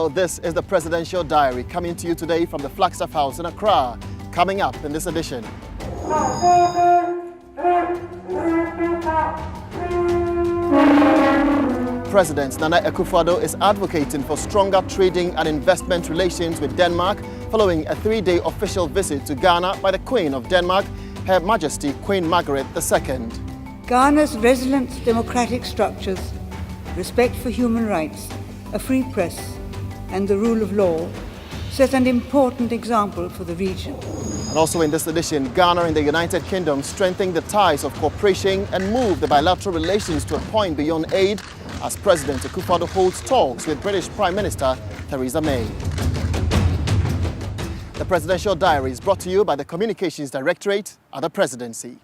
Hello, this is the Presidential Diary coming to you today from the Flagstaff House in Accra. Coming up in this edition. President Nana Akufo-Addo is advocating for stronger trading and investment relations with Denmark following a 3-day official visit to Ghana by the Queen of Denmark, Her Majesty Queen Margaret II. Ghana's resilient democratic structures, respect for human rights, a free press, and the rule of law set an important example for the region. And also in this edition, Ghana and the United Kingdom strengthen the ties of cooperation and move the bilateral relations to a point beyond aid as President Akufo-Addo holds talks with British Prime Minister Theresa May. The Presidential Diary is brought to you by the Communications Directorate at the Presidency.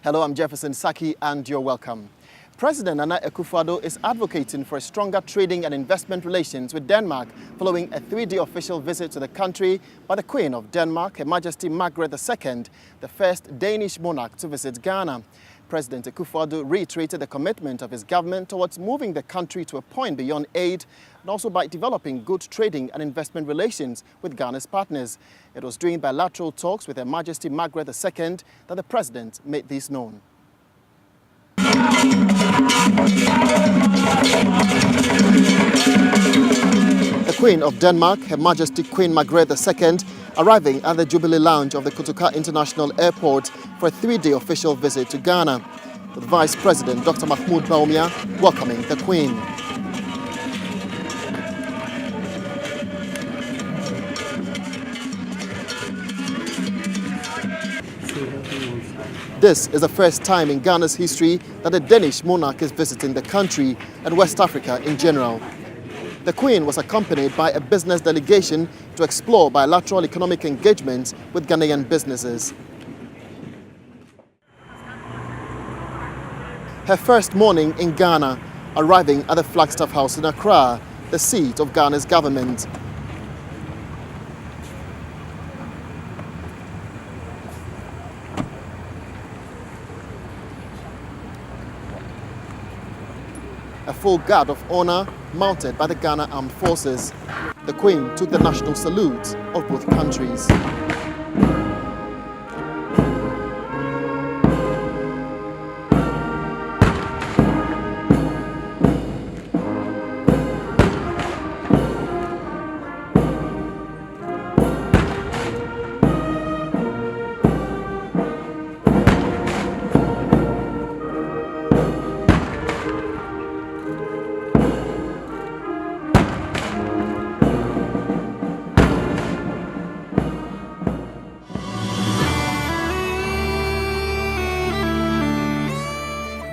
Hello, I'm Jefferson Saki and you're welcome. President Nana Akufo-Addo is advocating for stronger trading and investment relations with Denmark following a 3-day official visit to the country by the Queen of Denmark, Her Majesty Margaret II, the first Danish monarch to visit Ghana. President Akufo-Addo reiterated the commitment of his government towards moving the country to a point beyond aid and also by developing good trading and investment relations with Ghana's partners. It was during bilateral talks with Her Majesty Margaret II that the President made this known. The Queen of Denmark, Her Majesty Queen Margaret II, arriving at the Jubilee Lounge of the Kotoka International Airport for a 3-day official visit to Ghana, with Vice President Dr. Mahmoud Bawumia welcoming the Queen. This is the first time in Ghana's history that a Danish monarch is visiting the country and West Africa in general. The Queen was accompanied by a business delegation to explore bilateral economic engagements with Ghanaian businesses. Her first morning in Ghana, arriving at the Flagstaff House in Accra, the seat of Ghana's government. A full guard of honor mounted by the Ghana Armed Forces. The Queen took the national salute of both countries.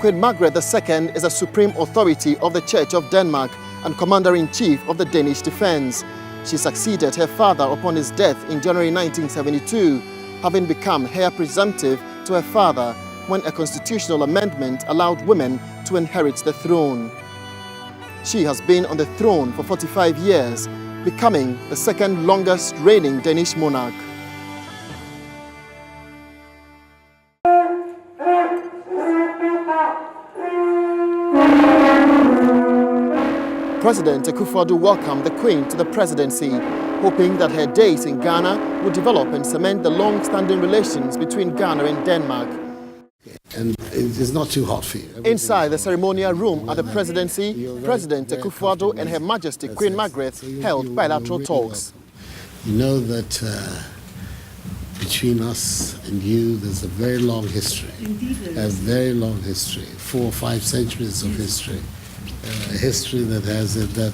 Queen Margaret II is a supreme authority of the Church of Denmark and Commander-in-Chief of the Danish Defence. She succeeded her father upon his death in January 1972, having become heir presumptive to her father when a constitutional amendment allowed women to inherit the throne. She has been on the throne for 45 years, becoming the second longest reigning Danish monarch. President Akufo-Addo welcomed the Queen to the presidency, hoping that her days in Ghana would develop and cement the long-standing relations between Ghana and Denmark. And it's not too hot for you. Inside the ceremonial room at the presidency, President Akufo-Addo and Her Majesty Queen Margaret held bilateral talks. You know that between us and you, there's a very long history. A very long history, 4 or 5 centuries of history. A history that has it that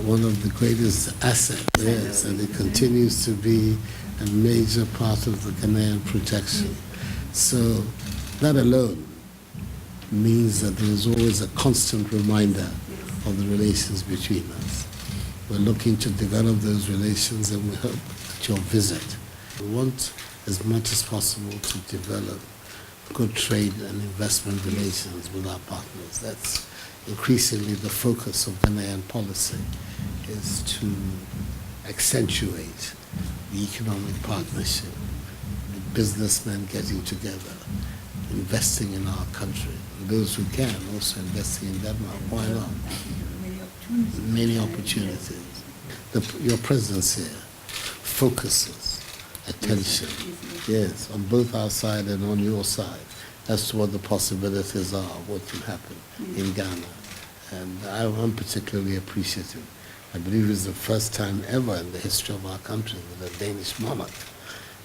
one of the greatest assets is, and it continues to be a major part of the Ghanaian protection. So that alone means that there is always a constant reminder of the relations between us. We're looking to develop those relations, and we hope that your visit We want as much as possible to develop good trade and investment relations with our partners. That's increasingly the focus of Ghanaian policy, is to accentuate the economic partnership, the businessmen getting together, investing in our country. And those who can, also investing in Denmark. Why not? Many opportunities. Your presence here focuses attention, yes, on both our side and on your side, as to what the possibilities are, what can happen in Ghana. And I'm particularly appreciative. I believe it's the first time ever in the history of our country that a Danish monarch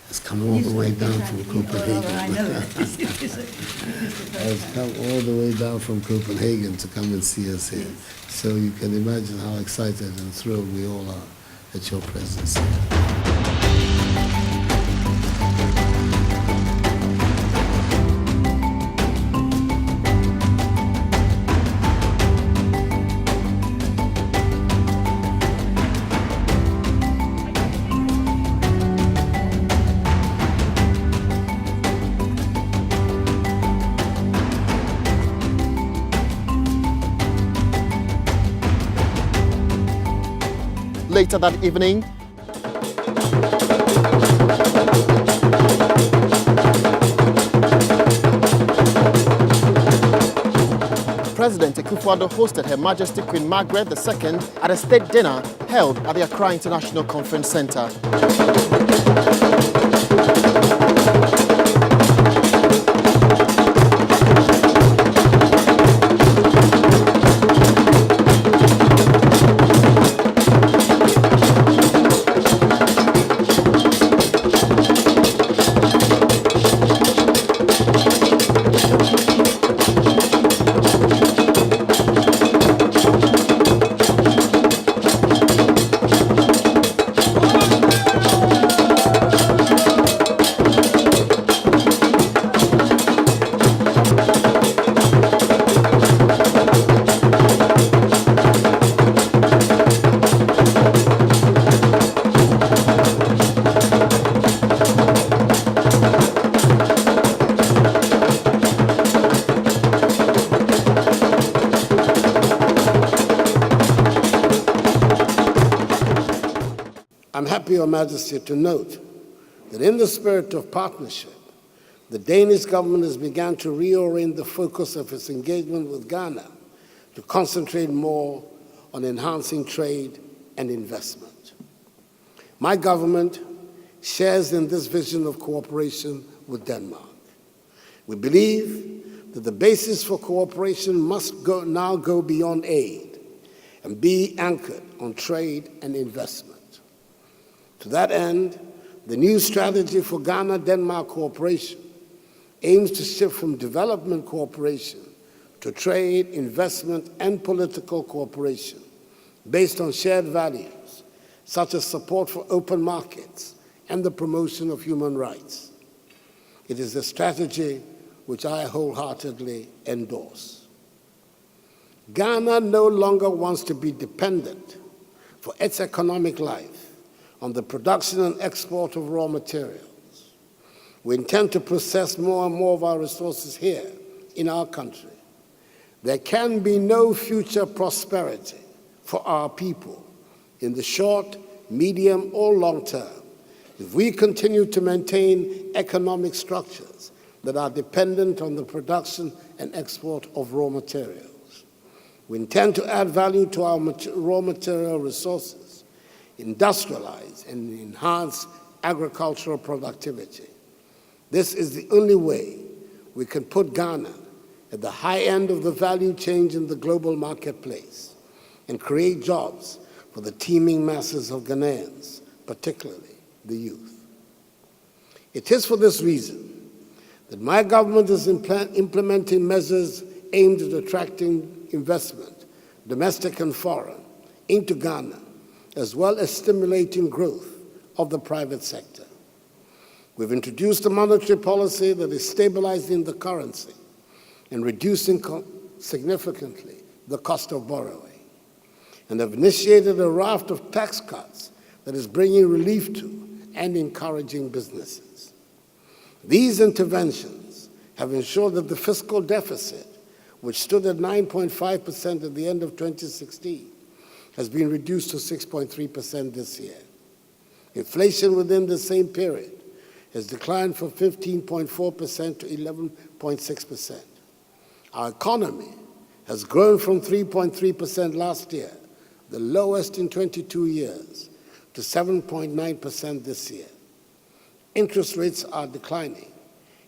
has come all the way down from Copenhagen. Has come all the way down from Copenhagen to come and see us here. So you can imagine how excited and thrilled we all are at your presence here. Later that evening, President Akufo-Addo hosted Her Majesty Queen Margaret II at a state dinner held at the Accra International Conference Center. I'm happy, Your Majesty, to note that in the spirit of partnership, the Danish government has begun to reorient the focus of its engagement with Ghana to concentrate more on enhancing trade and investment. My government shares in this vision of cooperation with Denmark. We believe that the basis for cooperation must now go beyond aid and be anchored on trade and investment. To that end, the new strategy for Ghana-Denmark cooperation aims to shift from development cooperation to trade, investment, and political cooperation based on shared values, such as support for open markets and the promotion of human rights. It is a strategy which I wholeheartedly endorse. Ghana no longer wants to be dependent for its economic life on the production and export of raw materials. We intend to process more and more of our resources here in our country. There can be no future prosperity for our people in the short, medium, or long term if we continue to maintain economic structures that are dependent on the production and export of raw materials. We intend to add value to our raw material resources, industrialize and enhance agricultural productivity. This is the only way we can put Ghana at the high end of the value chain in the global marketplace and create jobs for the teeming masses of Ghanaians, particularly the youth. It is for this reason that my government is implementing measures aimed at attracting investment, domestic and foreign, into Ghana, as well as stimulating growth of the private sector. We've introduced a monetary policy that is stabilizing the currency and reducing significantly the cost of borrowing, and have initiated a raft of tax cuts that is bringing relief to and encouraging businesses. These interventions have ensured that the fiscal deficit, which stood at 9.5% at the end of 2016, has been reduced to 6.3% this year. Inflation within the same period has declined from 15.4% to 11.6%. Our economy has grown from 3.3% last year, the lowest in 22 years, to 7.9% this year. Interest rates are declining,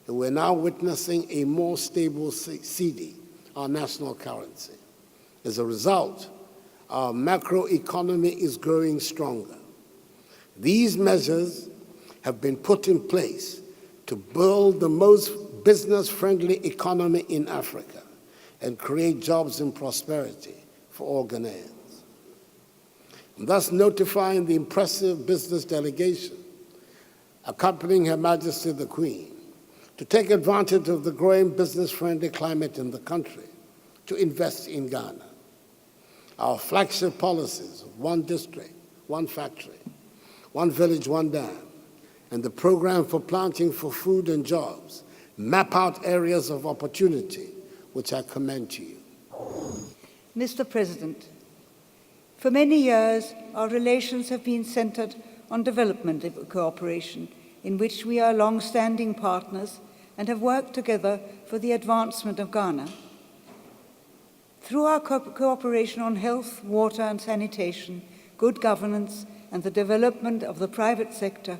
and we're now witnessing a more stable cedi, our national currency. As a result, our macroeconomy is growing stronger. These measures have been put in place to build the most business-friendly economy in Africa and create jobs and prosperity for all Ghanaians. And thus notifying the impressive business delegation accompanying Her Majesty the Queen to take advantage of the growing business-friendly climate in the country to invest in Ghana. Our flagship policies of one district, one factory, one village, one dam, and the program for planting for food and jobs map out areas of opportunity, which I commend to you. Mr. President, for many years, our relations have been centered on development cooperation, in which we are long-standing partners and have worked together for the advancement of Ghana. Through our cooperation on health, water and sanitation, good governance, and the development of the private sector,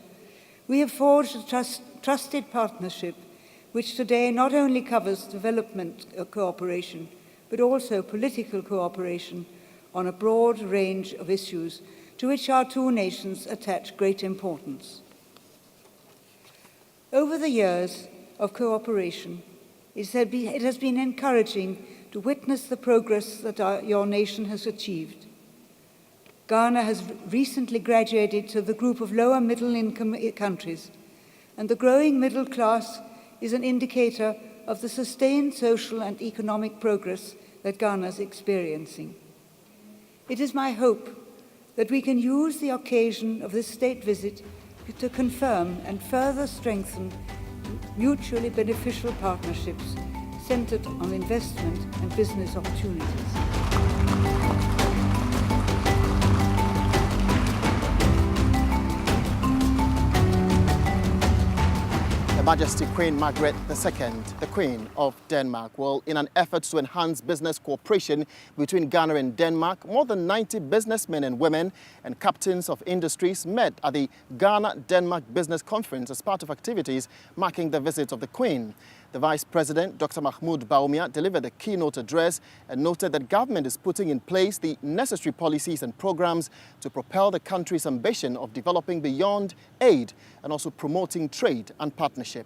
we have forged a trusted partnership which today not only covers development cooperation, but also political cooperation on a broad range of issues to which our two nations attach great importance. Over the years of cooperation, it has been encouraging to witness the progress that your nation has achieved. Ghana has recently graduated to the group of lower middle-income countries, and the growing middle class is an indicator of the sustained social and economic progress that Ghana is experiencing. It is my hope that we can use the occasion of this state visit to confirm and further strengthen mutually beneficial partnerships centered on investment and business opportunities. Her Majesty Queen Margaret II, the Queen of Denmark, will, in an effort to enhance business cooperation between Ghana and Denmark, more than 90 businessmen and women and captains of industries met at the Ghana-Denmark Business Conference as part of activities marking the visit of the Queen. The Vice President, Dr. Mahmoud Bawumia, delivered a keynote address and noted that government is putting in place the necessary policies and programs to propel the country's ambition of developing beyond aid and also promoting trade and partnership.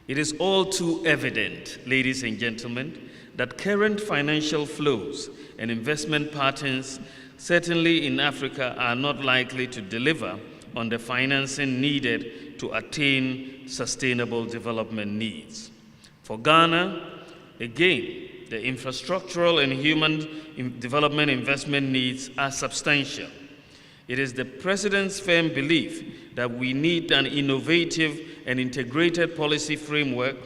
It is all too evident, ladies and gentlemen, that current financial flows and investment patterns, certainly in Africa, are not likely to deliver on the financing needed to attain sustainable development needs. For Ghana, again, the infrastructural and human development investment needs are substantial. It is the President's firm belief that we need an innovative and integrated policy framework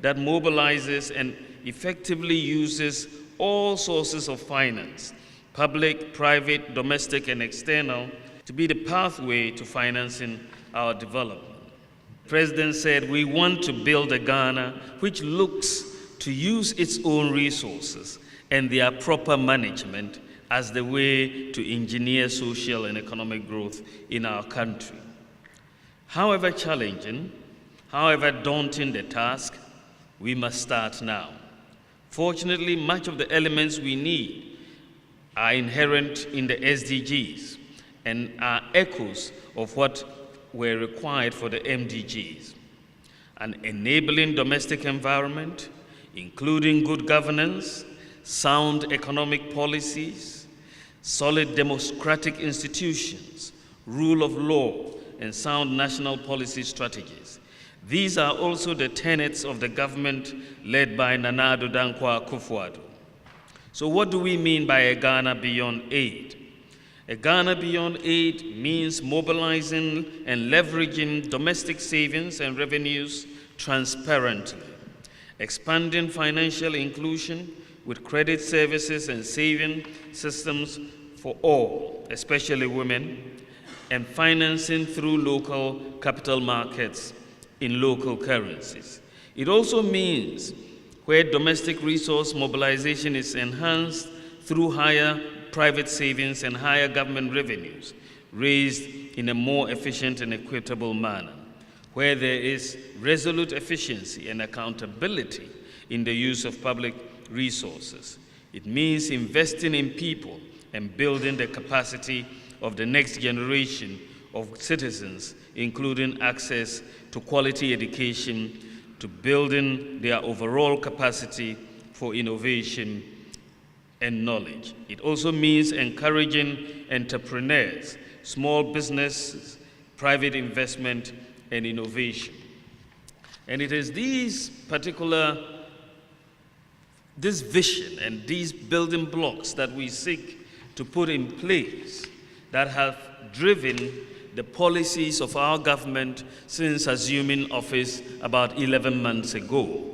that mobilizes and effectively uses all sources of finance, public, private, domestic, and external, to be the pathway to financing our development. The President said we want to build a Ghana which looks to use its own resources and their proper management as the way to engineer social and economic growth in our country. However challenging, however daunting the task, we must start now. Fortunately, much of the elements we need are inherent in the SDGs and are echoes of what were required for the MDGs. An enabling domestic environment, including good governance, sound economic policies, solid democratic institutions, rule of law, and sound national policy strategies. These are also the tenets of the government led by Nana Addo Dankwa Akufo-Addo. So what do we mean by a Ghana beyond aid? A Ghana Beyond Aid means mobilizing and leveraging domestic savings and revenues transparently, expanding financial inclusion with credit services and saving systems for all, especially women, and financing through local capital markets in local currencies. It also means where domestic resource mobilization is enhanced through higher private savings and higher government revenues raised in a more efficient and equitable manner, where there is resolute efficiency and accountability in the use of public resources. It means investing in people and building the capacity of the next generation of citizens, including access to quality education, to building their overall capacity for innovation and knowledge. It also means encouraging entrepreneurs, small businesses, private investment, and innovation. And it is this vision and these building blocks that we seek to put in place that have driven the policies of our government since assuming office about 11 months ago.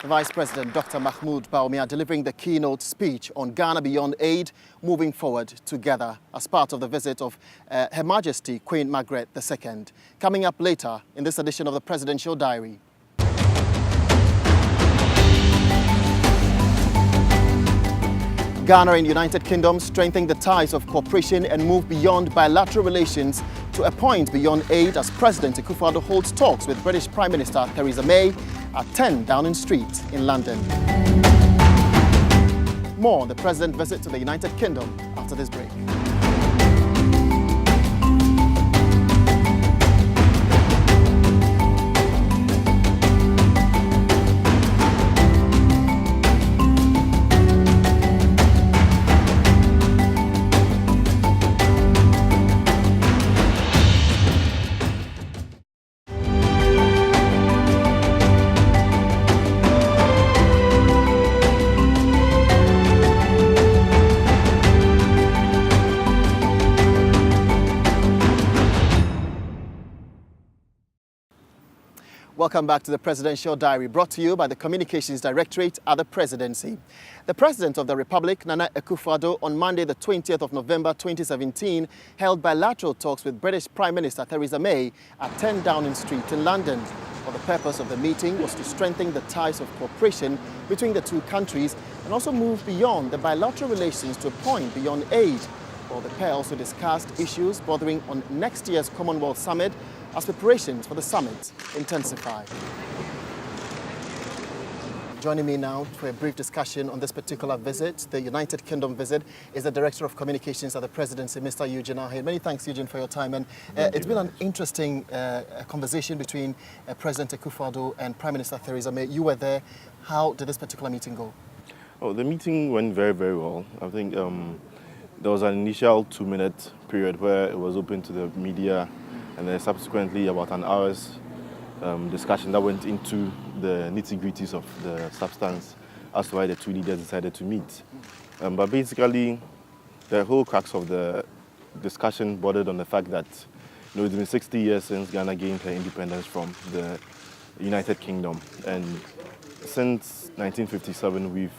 The Vice President, Dr. Mahmoud Bawumia, delivering the keynote speech on Ghana Beyond Aid, moving forward together as part of the visit of Her Majesty Queen Margaret II. Coming up later in this edition of the Presidential Diary. Ghana and United Kingdom strengthen the ties of cooperation and move beyond bilateral relations to a point beyond aid as President Akufo-Addo holds talks with British Prime Minister Theresa May at 10 Downing Street in London. More on the President's visit to the United Kingdom after this break. Welcome back to the Presidential Diary, brought to you by the Communications Directorate at the Presidency. The President of the Republic, Nana Akufo-Addo, on Monday, the 20th of November 2017, held bilateral talks with British Prime Minister Theresa May at 10 Downing Street in London. Well, the purpose of the meeting was to strengthen the ties of cooperation between the two countries and also move beyond the bilateral relations to a point beyond aid. Well, the pair also discussed issues bordering on next year's Commonwealth Summit as preparations for the summit intensify. Joining me now for a brief discussion on this particular visit, the United Kingdom visit, is the Director of Communications at the Presidency, Mr. Eugene Ahe. Many thanks, Eugene, for your time. And it's been an interesting conversation between President Akufo-Addo and Prime Minister Theresa May. You were there. How did this particular meeting go? Oh, the meeting went very, very well. I think there was an initial 2-minute period where it was open to the media, and then subsequently about an hour's discussion that went into the nitty-gritties of the substance as to why the two leaders decided to meet. But basically, the whole crux of the discussion bordered on the fact that it's been 60 years since Ghana gained her independence from the United Kingdom. And since 1957, we've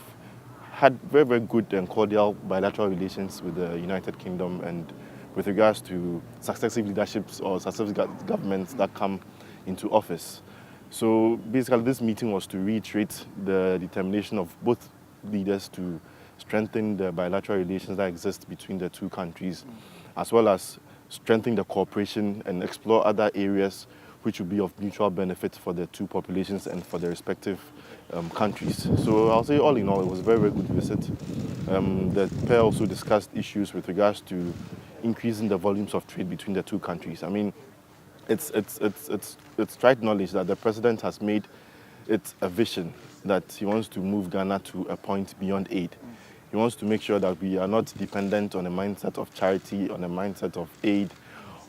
had very, very good and cordial bilateral relations with the United Kingdom, and with regards to successive leaderships or successive governments that come into office. So basically this meeting was to reiterate the determination of both leaders to strengthen the bilateral relations that exist between the two countries, as well as strengthen the cooperation and explore other areas which would be of mutual benefit for the two populations and for their respective countries. So I'll say all in all, it was a very, very good visit. The pair also discussed issues with regards to increasing the volumes of trade between the two countries. I mean, it's trite knowledge that the president has made it a vision that he wants to move Ghana to a point beyond aid. He wants to make sure that we are not dependent on a mindset of charity, on a mindset of aid,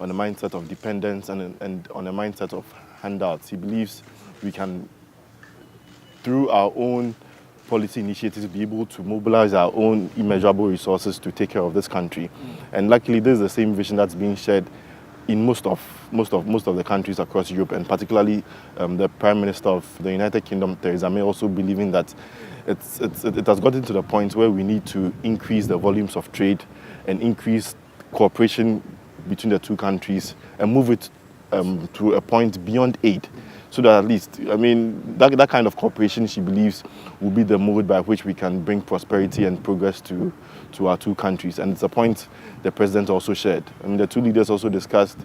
on a mindset of dependence, and on a mindset of handouts. He believes we can, through our own policy initiatives to be able to mobilize our own immeasurable resources to take care of this country. And luckily, this is the same vision that's being shared in most of the countries across Europe, and particularly the Prime Minister of the United Kingdom, Theresa May, also believing that it has gotten to the point where we need to increase the volumes of trade and increase cooperation between the two countries and move it to a point beyond aid. So that at least, I mean, that kind of cooperation, she believes, will be the mode by which we can bring prosperity and progress to our two countries. And it's a point the president also shared. I mean, the two leaders also discussed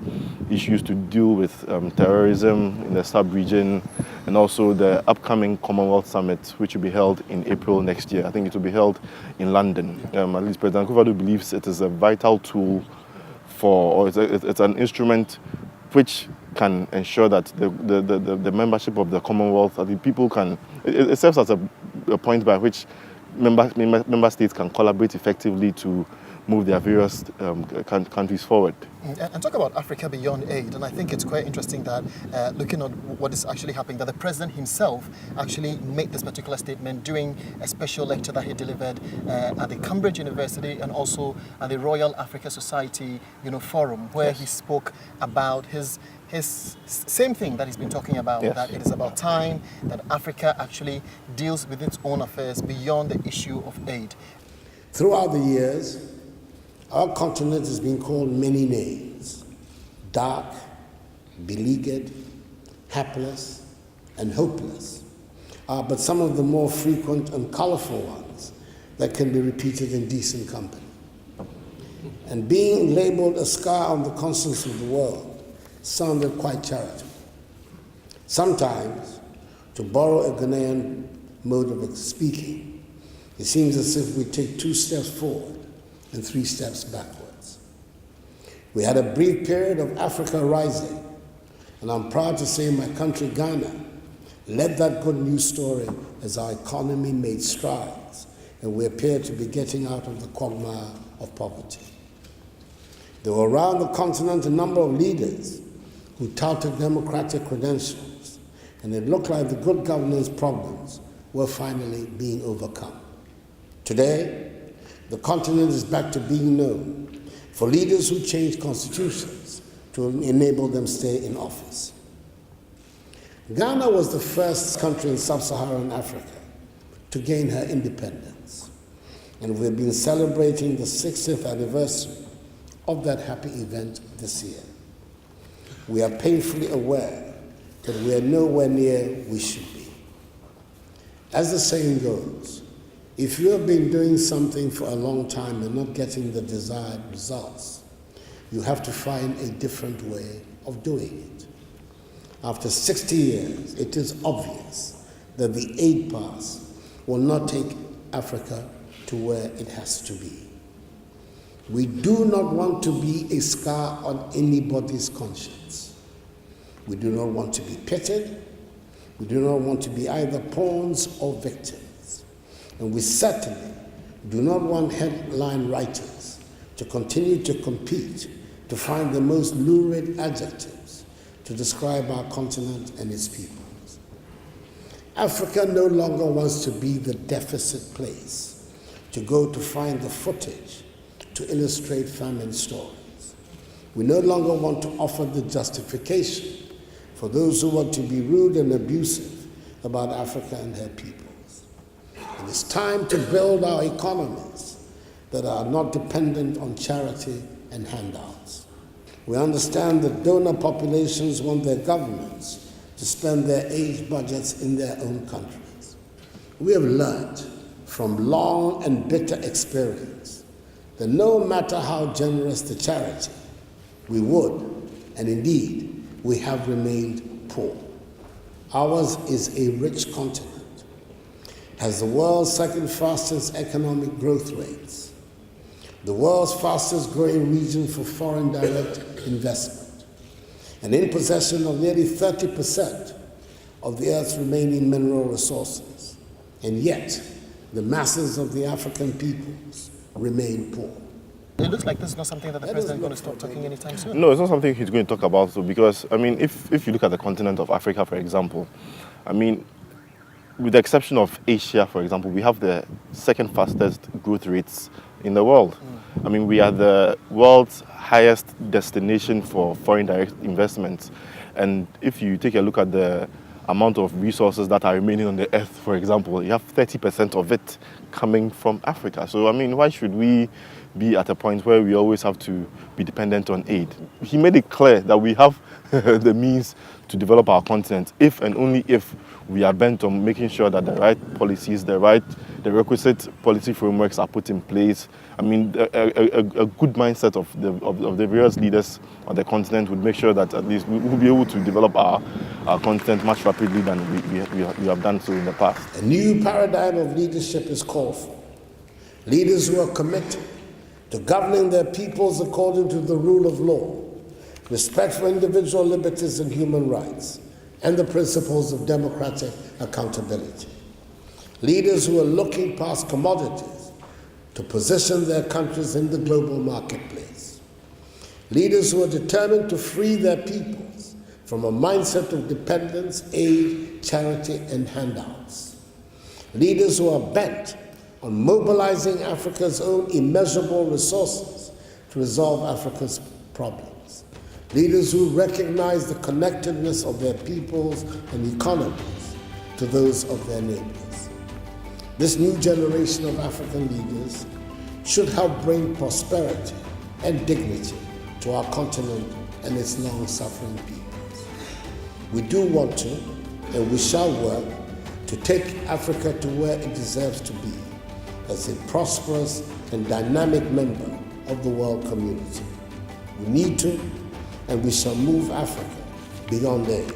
issues to deal with terrorism in the sub-region, and also the upcoming Commonwealth Summit, which will be held in April next year. I think it will be held in London. At least President Akufo-Addo believes it is a vital tool or it's an instrument which can ensure that the membership of the Commonwealth, that the people can, it serves as a point by which member states can collaborate effectively to move their various countries forward. And talk about Africa beyond aid, and I think it's quite interesting that looking at what is actually happening, that the president himself actually made this particular statement during a special lecture that he delivered at the Cambridge University and also at the Royal Africa Society Forum, where he spoke about his same thing that he's been talking about, that it is about time that Africa actually deals with its own affairs beyond the issue of aid. Throughout the years, our continent has been called many names: dark, beleaguered, hapless, and hopeless. But some of the more frequent and colorful ones that can be repeated in decent company. And being labeled a scar on the conscience of the world sounded quite charitable. Sometimes, to borrow a Ghanaian mode of speaking, it seems as if we take 2 steps forward and 3 steps backwards. We had a brief period of Africa rising, and I'm proud to say my country, Ghana, led that good news story as our economy made strides and we appear to be getting out of the quagmire of poverty. There were around the continent a number of leaders who touted democratic credentials, and it looked like the good governance problems were finally being overcome. Today, the continent is back to being known for leaders who changed constitutions to enable them stay in office. Ghana was the first country in sub-Saharan Africa to gain her independence, and we've been celebrating the 60th anniversary of that happy event this year. We are painfully aware that we are nowhere near we should be. As the saying goes, if you have been doing something for a long time and not getting the desired results, you have to find a different way of doing it. After 60 years, it is obvious that the aid pass will not take Africa to where it has to be. We do not want to be a scar on anybody's conscience. We do not want to be pitted. We do not want to be either pawns or victims. And we certainly do not want headline writers to continue to compete to find the most lurid adjectives to describe our continent and its peoples. Africa no longer wants to be the deficit place, to go to find the footage to illustrate famine stories. We no longer want to offer the justification for those who want to be rude and abusive about Africa and her peoples. It is time to build our economies that are not dependent on charity and handouts. We understand that donor populations want their governments to spend their aid budgets in their own countries. We have learned from long and bitter experience that no matter how generous the charity, we would, and indeed, we have remained poor. Ours is a rich continent, has the world's second fastest economic growth rates, the world's fastest growing region for foreign direct investment, and in possession of nearly 30% of the Earth's remaining mineral resources. And yet, the masses of the African peoples remain poor. It looks like this is not something that the president is going to stop talking anytime soon. No, it's not something he's going to talk about. So because, I mean, if you look at the continent of Africa, for example, I mean, with the exception of Asia, for example, we have the second fastest growth rates in the world. I mean, we are the world's highest destination for foreign direct investments. And if you take a look at the amount of resources that are remaining on the earth, for example, you have 30% of it coming from Africa. So, I mean, why should we be at a point where we always have to be dependent on aid? He made it clear that we have the means to develop our continent if and only if we are bent on making sure that the right policies, the requisite policy frameworks are put in place. I mean, a good mindset of the various leaders on the continent would make sure that at least we will be able to develop our continent much rapidly than we have done so in the past. A new paradigm of leadership is called for. Leaders who are committed to governing their peoples according to the rule of law, respect for individual liberties and human rights, and the principles of democratic accountability. Leaders who are looking past commodities to position their countries in the global marketplace. Leaders who are determined to free their peoples from a mindset of dependence, aid, charity, and handouts. Leaders who are bent on mobilizing Africa's own immeasurable resources to resolve Africa's problems. Leaders who recognize the connectedness of their peoples and economies to those of their neighbors. This new generation of African leaders should help bring prosperity and dignity to our continent and its long-suffering peoples. We do want to, and we shall work to take Africa to where it deserves to be, as a prosperous and dynamic member of the world community. We need to, and we shall move Africa beyond aid.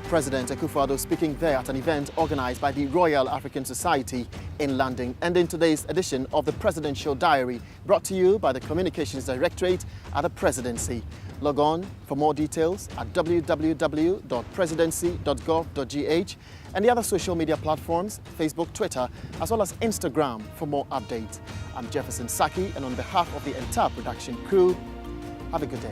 President Akufo-Addo speaking there at an event organized by the Royal African Society in London. And in today's edition of the Presidential Diary, brought to you by the Communications Directorate at the Presidency. Log on for more details at www.presidency.gov.gh and the other social media platforms, Facebook, Twitter, as well as Instagram for more updates. I'm Jefferson Saki, and on behalf of the entire production crew, have a good day.